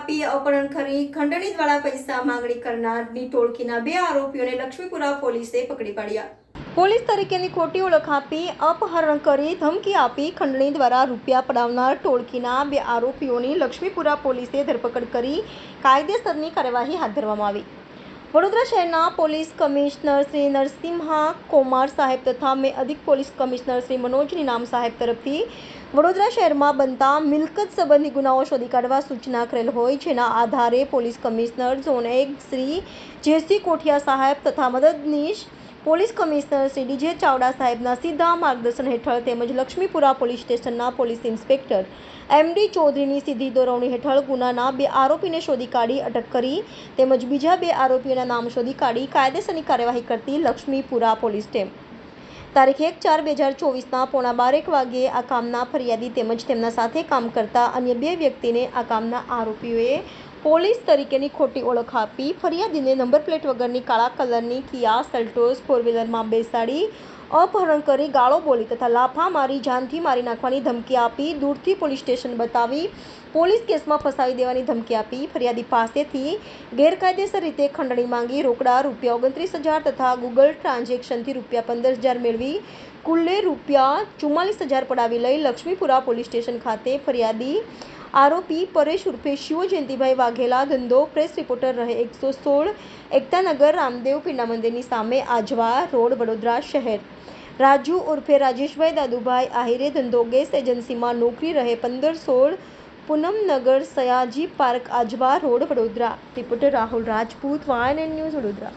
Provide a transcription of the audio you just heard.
આપી અપહરણ કરી ખંડણી દ્વારા પૈસા માંગણી કરનારની ટોળકીના 2 આરોપીઓને લક્ષ્મીપુરા પોલીસે પકડી પાડ્યા। પોલીસ તરીકેની ખોટી ઓળખ આપી અપહરણ કરી ધમકી આપી ખંડણી દ્વારા રૂપિયા પડાવનાર ટોળકીના 2 આરોપીઓની લક્ષ્મીપુરા પોલીસે ધરપકડ કરી કાયદેસરની કાર્યવાહી હાથ ધરવામાં આવી। વડોદરા શહેરના પોલીસ કમિશનર શ્રી નરસિમ્હા કોમાર સાહેબ તથા અધિક પોલીસ કમિશનર શ્રી મનોજ નીનામ સાહેબ તરફથી વડોદરા શહેરમાં બનતા મિલકત સંબંધી ગુનાઓ શોધી કાઢવા સૂચના કરેલ હોય, જેના આધારે પોલીસ કમિશનર ઝોન 1 શ્રી જેસી કોઠિયા સાહેબ તથા મદદનીશ police commissioner Shri DJ Chavda સાહેબના સીધા માર્ગદર્શન હેઠળ તેમજ લક્ષ્મીપુરા પોલીસ સ્ટેશનના પોલીસ ઇન્સ્પેક્ટર એમડી ચૌધરીની સીધી દોરવણી હેઠળ ગુનાના 2 આરોપીને શોધી કાઢી અટક કરી તેમજ બીજા 2 આરોપીઓના નામ શોધી કાઢી કાયદેસરની કાર્યવાહી કરતી લક્ષ્મીપુરા પોલીસ ટીમ તારીખ 1/4/2024ના પોણા 12 વાગ્યે આ કામના ફરિયાદી તેમજ તેમના સાથે કામ કરતા અન્ય 2 વ્યક્તિને આ કામના આરોપીઓએ પોલીસ તરીકેની ખોટી ઓળખ આપી ફરિયાદીને નંબર પ્લેટ વગરની કાળા કલરની કિયા સેલ્ટોસ 4વ્હીલરમાં બેસાડી અપહરણ કરી ગાળો બોલી તથા લાફા મારી જાનથી મારી નાખવાની ધમકી આપી દૂરથી પોલીસ સ્ટેશન બતાવી પોલીસ કેસમાં ફસાવી દેવાની ધમકી આપી ફરિયાદી પાસેથી ગેરકાયદેસર રીતે ખંડણી માંગી રોકડા રૂપિયા 29,000 તથા ગૂગલ ટ્રાન્ઝેક્શનથી રૂપિયા 15,000 મેળવી કુલ્લે રૂપિયા 44,000 પડાવી લઈ લક્ષ્મીપુરા પોલીસ સ્ટેશન ખાતે ફરિયાદી આરોપી પરેશ ઉર્ફે શિવો જયંતિભાઈ વાઘેલા ધંધો પ્રેસ રિપોર્ટર રહે 116 એકતાનગર રામદેવ પીરના મંદિરની સામે આજવા રોડ વડોદરા શહેર રાજુ ઉર્ફે રાજેશભાઈ દાદુભાઈ આહિરે ધંધો ગેસ એજન્સીમાં નોકરી રહે 1516 Poonamnagar Sayaji park Ajwa road Vadodara. Reporter Rahul Rajput YNN news Vadodara.